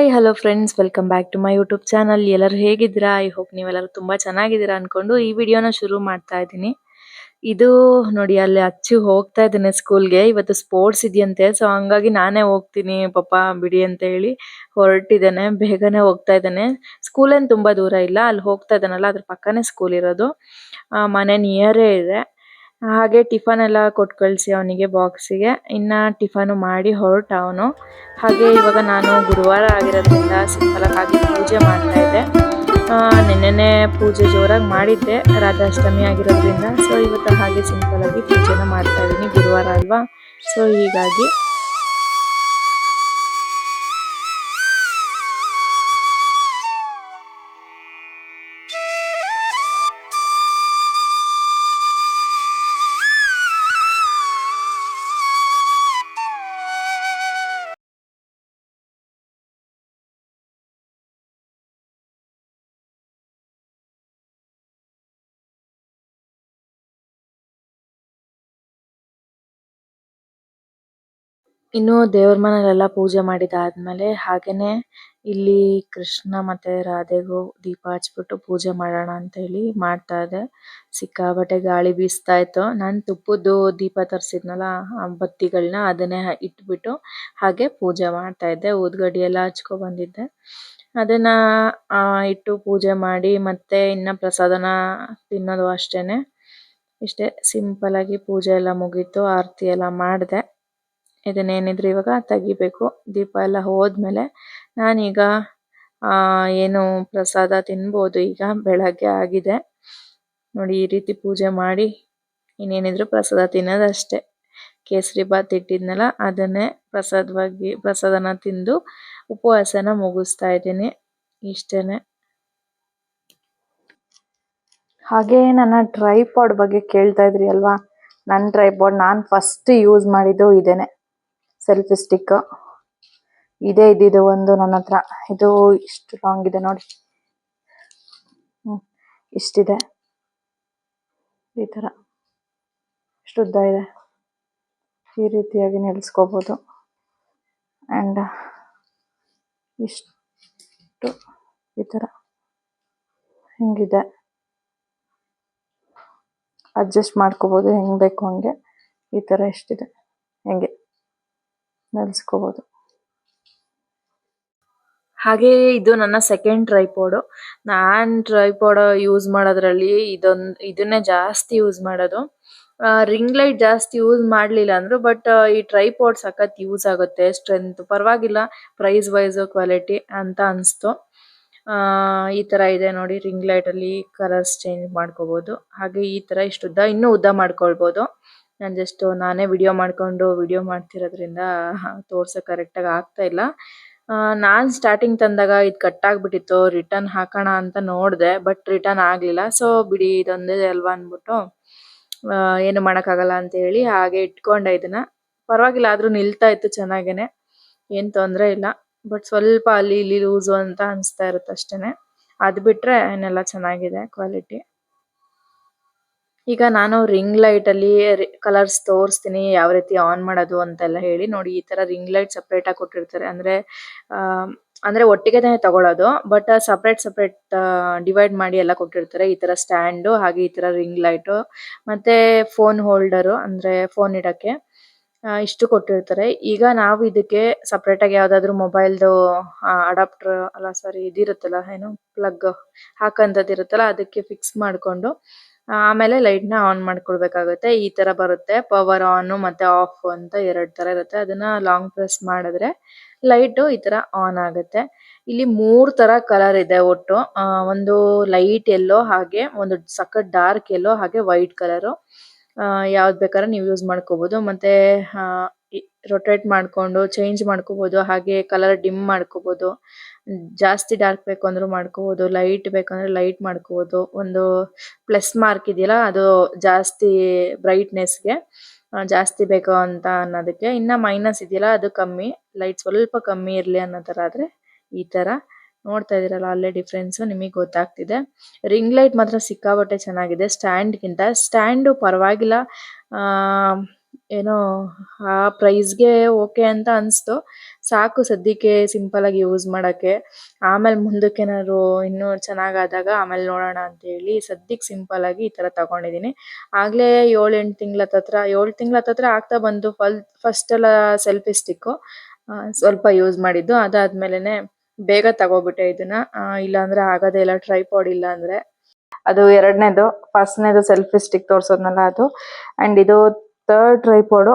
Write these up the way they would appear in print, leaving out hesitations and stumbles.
Hi hello friends, welcome back to my YouTube channel. ಎಲ್ಲರೂ ಹೇಗಿದ್ದೀರಾ? I hope ನೀವೆಲ್ಲರೂ ತುಂಬ ಚೆನ್ನಾಗಿದ್ದೀರಾ ಅಂದ್ಕೊಂಡು ಈ ವಿಡಿಯೋನ ಶುರು ಮಾಡ್ತಾ ಇದ್ದೀನಿ. ಇದು ನೋಡಿ, ಅಲ್ಲಿ ಅಚ್ಚು ಹೋಗ್ತಾ ಇದ್ದಾನೆ ಸ್ಕೂಲ್ಗೆ. ಇವತ್ತು ಸ್ಪೋರ್ಟ್ಸ್ ಇದೆಯಂತೆ, ಸೊ ಹಂಗಾಗಿ ನಾನೇ ಹೋಗ್ತೀನಿ ಪಾಪ ಬಿಡಿ ಅಂತ ಹೇಳಿ ಹೊರಟಿದ್ದಾನೆ. ಬೇಗನೆ ಹೋಗ್ತಾ ಇದ್ದಾನೆ. ಸ್ಕೂಲೇನು ತುಂಬ ದೂರ ಇಲ್ಲ, ಅಲ್ಲಿ ಹೋಗ್ತಾ ಇದ್ದಾನಲ್ಲ ಅದ್ರ ಪಕ್ಕನೇ ಸ್ಕೂಲ್ ಇರೋದು. ಮನೆ ನಿಯರೇ ಇದೆ. ಹಾಗೆ ಟಿಫನ್ ಎಲ್ಲ ಕೊಟ್ಟು ಕಳಿಸಿ ಅವನಿಗೆ ಬಾಕ್ಸಿಗೆ. ಇನ್ನು ಟಿಫನು ಮಾಡಿ ಹೊರಟ ಅವನು. ಹಾಗೆ ಇವಾಗ ನಾನು ಗುರುವಾರ ಆಗಿರೋದ್ರಿಂದ ಸಿಂಪಲಾಗಿ ಹಾಗೆ ಪೂಜೆ ಮಾಡ್ತಾ ಇದ್ದೆ. ನಿನ್ನೆನೆ ಪೂಜೆ ಜೋರಾಗಿ ಮಾಡಿದ್ದೆ, ರಾಧಾಷ್ಟಮಿ ಆಗಿರೋದ್ರಿಂದ. ಸೊ ಇವತ್ತು ಹಾಗೆ ಸಿಂಪಲಾಗಿ ಪೂಜೆನ ಮಾಡ್ತಾ ಇದ್ದೀನಿ, ಗುರುವಾರ ಅಲ್ವಾ. ಸೊ ಹೀಗಾಗಿ ಇನ್ನು ದೇವ್ರ ಮನೇಲೆಲ್ಲ ಪೂಜೆ ಮಾಡಿದಾದ್ಮೇಲೆ ಹಾಗೇನೆ ಇಲ್ಲಿ ಕೃಷ್ಣ ಮತ್ತೆ ರಾಧೆಗೂ ದೀಪ ಹಚ್ಬಿಟ್ಟು ಪೂಜೆ ಮಾಡೋಣ ಅಂತ ಹೇಳಿ ಮಾಡ್ತಾ ಇದ್ದೆ. ಸಿಕ್ಕಾಬಟ್ಟೆ ಗಾಳಿ ಬೀಸ್ತಾ ಇತ್ತು. ನಾನು ತುಪ್ಪದ್ದು ದೀಪ ತರಿಸಿದ್ನಲ್ಲ, ಬತ್ತಿಗಳನ್ನ ಅದನ್ನೇ ಇಟ್ಬಿಟ್ಟು ಹಾಗೆ ಪೂಜೆ ಮಾಡ್ತಾ ಇದ್ದೆ. ಊದ್ಗಡ್ಡಿ ಎಲ್ಲ ಹಚ್ಕೊ ಬಂದಿದ್ದೆ, ಅದನ್ನ ಇಟ್ಟು ಪೂಜೆ ಮಾಡಿ ಮತ್ತೆ ಇನ್ನ ಪ್ರಸಾದನ ತಿನ್ನೋದು ಅಷ್ಟೇನೆ. ಇಷ್ಟೇ ಸಿಂಪಲ್ ಆಗಿ ಪೂಜೆ ಎಲ್ಲ ಮುಗೀತು, ಆರತಿ ಎಲ್ಲ ಮಾಡಿದೆ. ಇದನ್ನೇನಿದ್ರು ಇವಾಗ ತೆಗಿಬೇಕು. ದೀಪ ಎಲ್ಲ ಹೋದ್ಮೇಲೆ ನಾನೀಗ ಏನು ಪ್ರಸಾದ ತಿನ್ಬೋದು. ಈಗ ಬೆಳಗ್ಗೆ ಆಗಿದೆ ನೋಡಿ, ಈ ರೀತಿ ಪೂಜೆ ಮಾಡಿ ಇನ್ನೇನಿದ್ರು ಪ್ರಸಾದ ತಿನ್ನೋದಷ್ಟೇ. ಕೇಸರಿ ಬಾತ್ ಇಟ್ಟಿದ್ನಲ್ಲ ಅದನ್ನೇ ಪ್ರಸಾದನ ತಿಂದು ಉಪವಾಸನ ಮುಗಿಸ್ತಾ ಇದ್ದೀನಿ. ಇಷ್ಟೇನೆ. ಹಾಗೆ ನನ್ನ ಟ್ರೈಪಾಡ್ ಬಗ್ಗೆ ಕೇಳ್ತಾ ಇದ್ರಿ ಅಲ್ವಾ. ನನ್ನ ಟ್ರೈಪಾಡ್ ನಾನು ಫಸ್ಟ್ ಯೂಸ್ ಮಾಡಿದ್ದು ಇದೇನೆ, ಸೆಲ್ಫಿ ಸ್ಟಿಕ್. ಇದೇ ಇದ್ದಿದ್ದು ಒಂದು ನನ್ನ ಹತ್ರ. ಇದು ಇಷ್ಟು ಲಾಂಗ್ ಇದೆ ನೋಡಿ, ಇಷ್ಟಿದೆ. ಈ ಥರ ಇಷ್ಟು ಉದ್ದ ಇದೆ. ಈ ರೀತಿಯಾಗಿ ನಿಲ್ಲಿಸ್ಕೋಬೋದು. ಆ್ಯಂಡ್ ಇಷ್ಟು ಈ ಥರ ಹಿಂಗಿದೆ. ಅಡ್ಜಸ್ಟ್ ಮಾಡ್ಕೋಬೋದು ಹೆಂಗೆ ಬೇಕು ಹಂಗೆ. ಈ ಥರ ಎಷ್ಟಿದೆ ಹೆಂಗೆ ನಿಲ್ಲಿಸ್ಕೋಬೋದು. ಹಾಗೆ ಇದು ನನ್ನ ಸೆಕೆಂಡ್ ಟ್ರೈಪಾಡು. ನಾನು ಟ್ರೈಪಾಡ್ ಯೂಸ್ ಮಾಡೋದ್ರಲ್ಲಿ ಇದನ್ನೇ ಜಾಸ್ತಿ ಯೂಸ್ ಮಾಡೋದು. ರಿಂಗ್ ಲೈಟ್ ಜಾಸ್ತಿ ಯೂಸ್ ಮಾಡಲಿಲ್ಲ ಅಂದರು, ಬಟ್ ಈ ಟ್ರೈಪಾಡ್ ಸಖತ್ ಯೂಸ್ ಆಗುತ್ತೆ. ಸ್ಟ್ರೆಂತ್ ಪರವಾಗಿಲ್ಲ, ಪ್ರೈಸ್ ವೈಸ್ ಕ್ವಾಲಿಟಿ ಅಂತ ಅನಿಸ್ತು. ಈ ಥರ ಇದೆ ನೋಡಿ, ರಿಂಗ್ ಲೈಟಲ್ಲಿ ಕಲರ್ಸ್ ಚೇಂಜ್ ಮಾಡ್ಕೋಬೋದು. ಹಾಗೆ ಈ ಥರ ಇಷ್ಟು ಉದ್ದ, ಇನ್ನೂ ಉದ್ದ ಮಾಡ್ಕೊಳ್ಬೋದು. ನಾನು ಜಸ್ಟ್ ನಾನೇ ವಿಡಿಯೋ ಮಾಡ್ತಿರೋದ್ರಿಂದ ತೋರ್ಸೋಕೆ ಕರೆಕ್ಟಾಗಿ ಆಗ್ತಾ ಇಲ್ಲ. ನಾನು ಸ್ಟಾರ್ಟಿಂಗ್ ತಂದಾಗ ಇದು ಕಟ್ಟಾಗ್ಬಿಟ್ಟಿತ್ತು. ರಿಟರ್ನ್ ಹಾಕೋಣ ಅಂತ ನೋಡಿದೆ, ಬಟ್ ರಿಟರ್ನ್ ಆಗಲಿಲ್ಲ. ಸೊ ಬಿಡಿ, ಇದೊಂದೇ ಅಲ್ವಾ ಅಂದ್ಬಿಟ್ಟು ಏನು ಮಾಡೋಕ್ಕಾಗಲ್ಲ ಅಂತ ಹೇಳಿ ಹಾಗೆ ಇಟ್ಕೊಂಡೆ ಇದನ್ನ. ಪರವಾಗಿಲ್ಲ, ಆದರೂ ನಿಲ್ತಾ ಇತ್ತು ಚೆನ್ನಾಗೇನೆ, ಏನು ತೊಂದರೆ ಇಲ್ಲ. ಬಟ್ ಸ್ವಲ್ಪ ಅಲ್ಲಿ ಇಲ್ಲಿ ಲೂಸು ಅಂತ ಅನಿಸ್ತಾ ಇರುತ್ತೆ ಅಷ್ಟೇ. ಅದು ಬಿಟ್ಟರೆ ಏನೆಲ್ಲ ಚೆನ್ನಾಗಿದೆ ಕ್ವಾಲಿಟಿ. ಈಗ ನಾನು ರಿಂಗ್ ಲೈಟಲ್ಲಿ ಕಲರ್ಸ್ ತೋರಿಸ್ತೀನಿ, ಯಾವ ರೀತಿ ಆನ್ ಮಾಡೋದು ಅಂತೆಲ್ಲ ಹೇಳಿ. ನೋಡಿ, ಈ ಥರ ರಿಂಗ್ ಲೈಟ್ ಸಪ್ರೇಟಾಗಿ ಕೊಟ್ಟಿರ್ತಾರೆ. ಅಂದರೆ ಒಟ್ಟಿಗೆ ತಗೊಳ್ಳೋದು, ಬಟ್ ಸಪ್ರೇಟ್ ಡಿವೈಡ್ ಮಾಡಿ ಎಲ್ಲ ಕೊಟ್ಟಿರ್ತಾರೆ. ಈ ಥರ ಸ್ಟ್ಯಾಂಡು, ಹಾಗೆ ಈ ಥರ ರಿಂಗ್ ಲೈಟು, ಮತ್ತು ಫೋನ್ ಹೋಲ್ಡರು, ಅಂದರೆ ಫೋನ್ ಇಡೋಕ್ಕೆ ಇಷ್ಟು ಕೊಟ್ಟಿರ್ತಾರೆ. ಈಗ ನಾವು ಇದಕ್ಕೆ ಸಪ್ರೇಟಾಗಿ ಯಾವುದಾದ್ರೂ ಮೊಬೈಲ್ದು ಅಡಾಪ್ಟ್ರ್ ಅಲ್ಲ, ಸಾರಿ, ಇದಿರುತ್ತಲ್ಲ, ಏನು ಪ್ಲಗ್ ಹಾಕೋಂಥದ್ದು ಇರುತ್ತಲ್ಲ, ಅದಕ್ಕೆ ಫಿಕ್ಸ್ ಮಾಡಿಕೊಂಡು ಆಮೇಲೆ ಲೈಟ್ನ ಆನ್ ಮಾಡ್ಕೊಳ್ಬೇಕಾಗುತ್ತೆ. ಈ ಥರ ಬರುತ್ತೆ, ಪವರ್ ಆನು ಮತ್ತು ಆಫ್ ಅಂತ 2 ಥರ ಇರುತ್ತೆ. ಅದನ್ನು ಲಾಂಗ್ ಪ್ರೆಸ್ ಮಾಡಿದ್ರೆ ಲೈಟು ಈ ಥರ ಆನ್ ಆಗುತ್ತೆ. ಇಲ್ಲಿ 3 ಥರ ಕಲರ್ ಇದೆ ಒಟ್ಟು. ಒಂದು ಲೈಟ್ ಎಲ್ಲೋ, ಹಾಗೆ ಒಂದು ಸಖತ್ ಡಾರ್ಕ್ ಎಲ್ಲೋ, ಹಾಗೆ ವೈಟ್ ಕಲರು. ಯಾವ್ದು ಬೇಕಾದ್ರೆ ನೀವು ಯೂಸ್ ಮಾಡ್ಕೋಬೋದು. ಮತ್ತು ರೊಟೇಟ್ ಮಾಡಿಕೊಂಡು ಚೇಂಜ್ ಮಾಡ್ಕೋಬೋದು. ಹಾಗೆ ಕಲರ್ ಡಿಮ್ ಮಾಡ್ಕೋಬೋದು. ಜಾಸ್ತಿ ಡಾರ್ಕ್ ಬೇಕು ಅಂದರೂ ಮಾಡ್ಕೋಬೋದು, ಲೈಟ್ ಬೇಕಂದರೆ ಲೈಟ್ ಮಾಡ್ಕೋಬೋದು. ಒಂದು ಪ್ಲಸ್ ಮಾರ್ಕ್ ಇದೆಯಲ್ಲ, ಅದು ಜಾಸ್ತಿ ಬ್ರೈಟ್ನೆಸ್ಗೆ ಜಾಸ್ತಿ ಬೇಕು ಅಂತ ಅನ್ನೋದಕ್ಕೆ. ಇನ್ನು ಮೈನಸ್ ಇದೆಯಲ್ಲ, ಅದು ಕಮ್ಮಿ, ಲೈಟ್ ಸ್ವಲ್ಪ ಕಮ್ಮಿ ಇರಲಿ ಅನ್ನೋ ಥರ ಆದರೆ ಈ ಥರ. ನೋಡ್ತಾ ಇದ್ದೀರಲ್ಲ, ಅಲ್ಲೇ ಡಿಫ್ರೆನ್ಸು ನಿಮಗೆ ಗೊತ್ತಾಗ್ತಿದೆ. ರಿಂಗ್ ಲೈಟ್ ಮಾತ್ರ ಸಿಕ್ಕಾಬಟ್ಟೆ ಚೆನ್ನಾಗಿದೆ ಸ್ಟ್ಯಾಂಡ್ಗಿಂತ. ಸ್ಟ್ಯಾಂಡು ಪರವಾಗಿಲ್ಲ, ಏನೋ ಆ ಪ್ರೈಸ್ಗೆ ಓಕೆ ಅಂತ ಅನಿಸ್ತು. ಸಾಕು ಸದ್ಯಕ್ಕೆ ಸಿಂಪಲ್ ಆಗಿ ಯೂಸ್ ಮಾಡೋಕ್ಕೆ. ಆಮೇಲೆ ಮುಂದಕ್ಕೇನಾದ್ರು ಇನ್ನೂ ಚೆನ್ನಾಗಾದಾಗ ಆಮೇಲೆ ನೋಡೋಣ ಅಂತ ಹೇಳಿ ಸದ್ಯಕ್ಕೆ ಸಿಂಪಲ್ ಆಗಿ ಈ ಥರ ತಗೊಂಡಿದ್ದೀನಿ. ಆಗಲೇ 7-8 ತಿಂಗಳ ಹತ್ತತ್ರ 7 ತಿಂಗಳ ಹತ್ತತ್ರ ಆಗ್ತಾ ಬಂತು. ಫಸ್ಟ್ ಎಲ್ಲ ಸೆಲ್ಫಿ ಸ್ಟಿಕ್ಕು ಸ್ವಲ್ಪ ಯೂಸ್ ಮಾಡಿದ್ದು. ಅದಾದ್ಮೇಲೆ ಬೇಗ ತಗೋಬಿಟ್ಟೆ ಇದನ್ನ. ಇಲ್ಲಾಂದ್ರೆ ಆಗೋದೇ ಇಲ್ಲ, ಟ್ರೈಪಾಡ್ ಇಲ್ಲ ಅಂದ್ರೆ. ಅದು ಎರಡನೇದು. ಫಸ್ಟ್ನೇದು ಸೆಲ್ಫಿ ಸ್ಟಿಕ್ ತೋರ್ಸೋದ್ನಲ್ಲ ಅದು. ಅಂಡ್ ಇದು ಥರ್ಡ್ ಟ್ರೈಪಾಡು.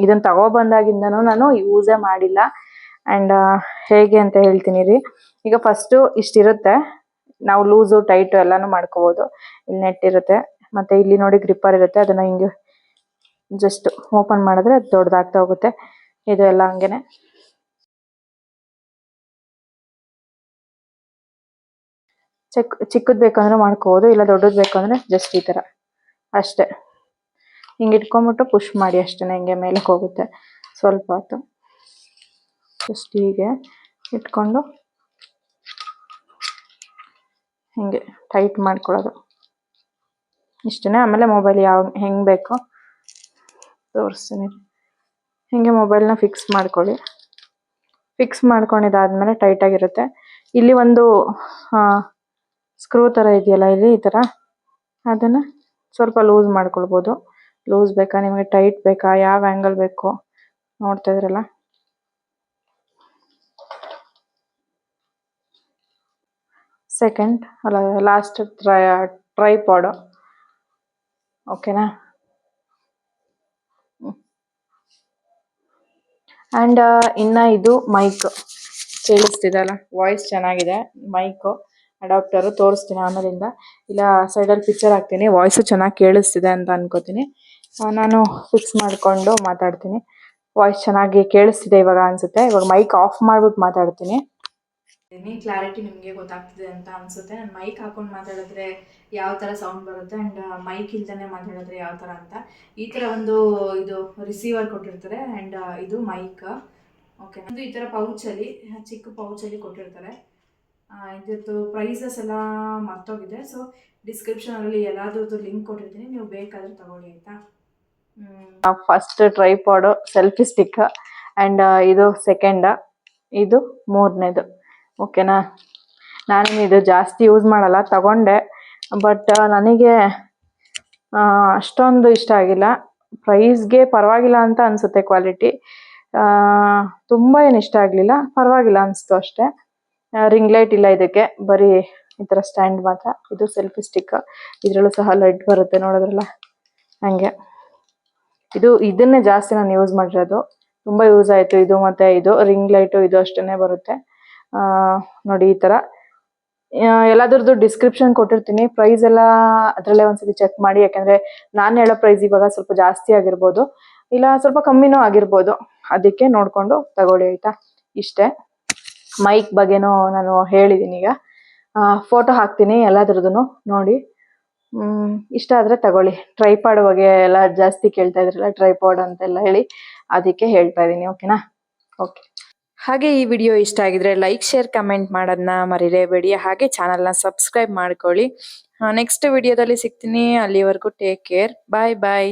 ಇದನ್ನ ತಗೊಬಂದಾಗಿಂದನೂ ನಾನು ಯೂಸೇ ಮಾಡಿಲ್ಲ. ಅಂಡ್ ಹೇಗೆ ಅಂತ ಹೇಳ್ತೀನಿ ರೀ. ಈಗ ಫಸ್ಟು ಇಷ್ಟಿರುತ್ತೆ, ನಾವು ಲೂಸು ಟೈಟು ಎಲ್ಲಾನು ಮಾಡ್ಕೋಬೋದು. ಇಲ್ಲಿ ನೆಟ್ ಇರುತ್ತೆ, ಮತ್ತೆ ಇಲ್ಲಿ ನೋಡಿ ಗ್ರಿಪ್ಪರ್ ಇರುತ್ತೆ. ಅದನ್ನ ಹಿಂಗೆ ಜಸ್ಟ್ ಓಪನ್ ಮಾಡಿದ್ರೆ ಅದು ದೊಡ್ಡದಾಗ್ತಾ ಹೋಗುತ್ತೆ. ಇದು ಎಲ್ಲ ಹಂಗೇನೆ. ಚಿಕ್ಕದ್ ಬೇಕಂದ್ರೆ ಮಾಡ್ಕೋಬೋದು, ಇಲ್ಲ ದೊಡ್ಡದ್ ಬೇಕಂದ್ರೆ ಜಸ್ಟ್ ಈ ತರ ಅಷ್ಟೇ. ಹಿಂಗೆ ಇಟ್ಕೊಂಡ್ಬಿಟ್ಟು ಪುಷ್ ಮಾಡಿ ಅಷ್ಟೇ, ಹಿಂಗೆ ಮೇಲಕ್ಕೆ ಹೋಗುತ್ತೆ. ಸ್ವಲ್ಪ ಹೊತ್ತು ಜಸ್ಟ್ ಹೀಗೆ ಇಟ್ಕೊಂಡು ಹಿಂಗೆ ಟೈಟ್ ಮಾಡ್ಕೊಳ್ಳೋದು ಇಷ್ಟೇ. ಆಮೇಲೆ ಮೊಬೈಲ್ ಹೆಂಗೆ ಬೇಕೋ ತೋರಿಸ್ತೀನಿ. ಹಿಂಗೆ ಮೊಬೈಲ್ನ ಫಿಕ್ಸ್ ಮಾಡ್ಕೊಳ್ಳಿ. ಫಿಕ್ಸ್ ಮಾಡ್ಕೊಂಡಿದ್ದಾದ್ಮೇಲೆ ಟೈಟಾಗಿರುತ್ತೆ. ಇಲ್ಲಿ ಒಂದು ಸ್ಕ್ರೂ ಥರ ಇದೆಯಲ್ಲ ಇಲ್ಲಿ ಈ ಥರ, ಅದನ್ನು ಸ್ವಲ್ಪ ಲೂಸ್ ಮಾಡ್ಕೊಳ್ಬೋದು. ಲೂಸ್ ಬೇಕಾ ನಿಮಗೆ, ಟೈಟ್ ಬೇಕಾ, ಯಾವ ಆ್ಯಂಗಲ್ ಬೇಕು ನೋಡ್ತಾ ಇದ್ರಲ್ಲ. ಸೆಕೆಂಡ್ ಅಲ್ಲ ಲಾಸ್ಟ್ ಟ್ರೈಪಾಡು. ಓಕೆನಾ. ಆ್ಯಂಡ್ ಇನ್ನು ಇದು ಮೈಕ್ ಕೇಳಿಸ್ತಿದಲ್ಲ, ವಾಯ್ಸ್ ಚೆನ್ನಾಗಿದೆ. ಮೈಕು ಅಡಾಪ್ಟರು ತೋರಿಸ್ತೀನಿ ಆಮೇಲಿಂದ. ಇಲ್ಲ ಸೈಡಲ್ಲಿ ಪಿಕ್ಚರ್ ಹಾಕ್ತೀನಿ. ವಾಯ್ಸು ಚೆನ್ನಾಗಿ ಕೇಳಿಸ್ತಿದೆ ಅಂತ ಅನ್ಕೋತೀನಿ. ನಾನು ಫಿಕ್ಸ್ ಮಾಡಿಕೊಂಡು ಮಾತಾಡ್ತೀನಿ. ವಾಯ್ಸ್ ಚೆನ್ನಾಗಿ ಕೇಳಿಸ್ತಿದೆ ಇವಾಗ ಅನಿಸುತ್ತೆ. ಇವಾಗ ಮೈಕ್ ಆಫ್ ಮಾಡ್ಬಿಟ್ಟು ಮಾತಾಡ್ತೀನಿ. ಕ್ಲಾರಿಟಿ ನಿಮಗೆ ಗೊತ್ತಾಗ್ತಿದೆ ಅಂತ ಅನಿಸುತ್ತೆ. ನಾನು ಮೈಕ್ ಹಾಕೊಂಡು ಮಾತಾಡಿದ್ರೆ ಯಾವ ಥರ ಸೌಂಡ್ ಬರುತ್ತೆ ಆ್ಯಂಡ್ ಮೈಕ್ ಇಲ್ದೇ ಮಾತಾಡಿದ್ರೆ ಯಾವ ಥರ ಅಂತ. ಈ ಥರ ಒಂದು ಇದು ರಿಸೀವರ್ ಕೊಟ್ಟಿರ್ತಾರೆ ಆ್ಯಂಡ್ ಇದು ಮೈಕ್. ಓಕೆ, ಇದು ಈ ಥರ ಪೌಚಲ್ಲಿ, ಚಿಕ್ಕ ಪೌಚಲ್ಲಿ ಕೊಟ್ಟಿರ್ತಾರೆ. ಇದ್ರದ್ದು ಪ್ರೈಸಸ್ ಎಲ್ಲ ಮರ್ತೋಗಿದೆ. ಸೊ ಡಿಸ್ಕ್ರಿಪ್ಷನಲ್ಲಿ ಎಲ್ಲಾದ್ರದ್ದು ಲಿಂಕ್ ಕೊಟ್ಟಿರ್ತೀನಿ, ನೀವು ಬೇಕಾದ್ರೆ ತಗೊಳ್ಳಿ ಆಯಿತಾ. First tripod selfie stick and ಇದು ಸೆಕೆಂಡ್, ಇದು ಮೂರನೇದು. ಓಕೆನಾ. ನಾನು ಇದು ಜಾಸ್ತಿ ಯೂಸ್ ಮಾಡಲ್ಲ, ತಗೊಂಡೆ ಬಟ್ ನನಗೆ ಅಷ್ಟೊಂದು ಇಷ್ಟ ಆಗಿಲ್ಲ. ಪ್ರೈಸ್ಗೆ ಪರವಾಗಿಲ್ಲ ಅಂತ ಅನಿಸುತ್ತೆ. ಕ್ವಾಲಿಟಿ ತುಂಬ ಏನು ಇಷ್ಟ ಆಗಲಿಲ್ಲ, ಪರವಾಗಿಲ್ಲ ಅನಿಸ್ತು ಅಷ್ಟೇ. ರಿಂಗ್ ಲೈಟ್ ಇಲ್ಲ ಇದಕ್ಕೆ, ಬರೀ ಈ ಥರ ಸ್ಟ್ಯಾಂಡ್ ಮಾತ್ರ. ಇದು ಸೆಲ್ಫಿ ಸ್ಟಿಕ್, ಇದರಲ್ಲೂ ಸಹ ಲೈಟ್ ಬರುತ್ತೆ ನೋಡೋದ್ರಲ್ಲ ಹಾಗೆ. ಇದನ್ನೇ ಜಾಸ್ತಿ ನಾನು ಯೂಸ್ ಮಾಡಿರೋದು, ತುಂಬ ಯೂಸ್ ಆಯಿತು ಇದು. ಮತ್ತು ಇದು ರಿಂಗ್ ಲೈಟು ಇದು ಅಷ್ಟೇ ಬರುತ್ತೆ ನೋಡಿ ಈ ಥರ. ಎಲ್ಲದ್ರದ್ದು ಡಿಸ್ಕ್ರಿಪ್ಷನ್ ಕೊಟ್ಟಿರ್ತೀನಿ. ಪ್ರೈಸ್ ಎಲ್ಲ ಅದರಲ್ಲೇ ಒಂದ್ಸತಿ ಚೆಕ್ ಮಾಡಿ. ಯಾಕೆಂದರೆ ನಾನು ಹೇಳೋ ಪ್ರೈಸ್ ಇವಾಗ ಸ್ವಲ್ಪ ಜಾಸ್ತಿ ಆಗಿರ್ಬೋದು, ಇಲ್ಲ ಸ್ವಲ್ಪ ಕಮ್ಮಿನೂ ಆಗಿರ್ಬೋದು. ಅದಕ್ಕೆ ನೋಡಿಕೊಂಡು ತಗೊಳ್ಳಿ ಆಯಿತಾ. ಇಷ್ಟೇ. ಮೈಕ್ ಬಗ್ಗೆನೂ ನಾನು ಹೇಳಿದ್ದೀನಿ. ಈಗ ಫೋಟೋ ಹಾಕ್ತೀನಿ ಎಲ್ಲದ್ರದ್ದು ನೋಡಿ. ಇಷ್ಟ ಆದರೆ ತಗೊಳ್ಳಿ. ಟ್ರೈಪಾಡ್ ಬಗ್ಗೆ ಎಲ್ಲ ಜಾಸ್ತಿ ಕೇಳ್ತಾ ಇದ್ರಲ್ಲ, ಟ್ರೈಪಾಡ್ ಅಂತೆಲ್ಲ ಹೇಳಿ, ಅದಕ್ಕೆ ಹೇಳ್ತಾ ಇದ್ದೀನಿ. ಓಕೆನಾ. ಓಕೆ. ಹಾಗೆ ಈ ವಿಡಿಯೋ ಇಷ್ಟ ಆಗಿದ್ರೆ ಲೈಕ್, ಶೇರ್, ಕಮೆಂಟ್ ಮಾಡೋದನ್ನ ಮರಿಲೇಬೇಡಿ. ಹಾಗೆ ಚಾನಲ್ನ ಸಬ್ಸ್ಕ್ರೈಬ್ ಮಾಡ್ಕೊಳ್ಳಿ. ನೆಕ್ಸ್ಟ್ ವಿಡಿಯೋದಲ್ಲಿ ಸಿಗ್ತೀನಿ. ಅಲ್ಲಿವರೆಗೂ ಟೇಕ್ ಕೇರ್. ಬಾಯ್ ಬಾಯ್.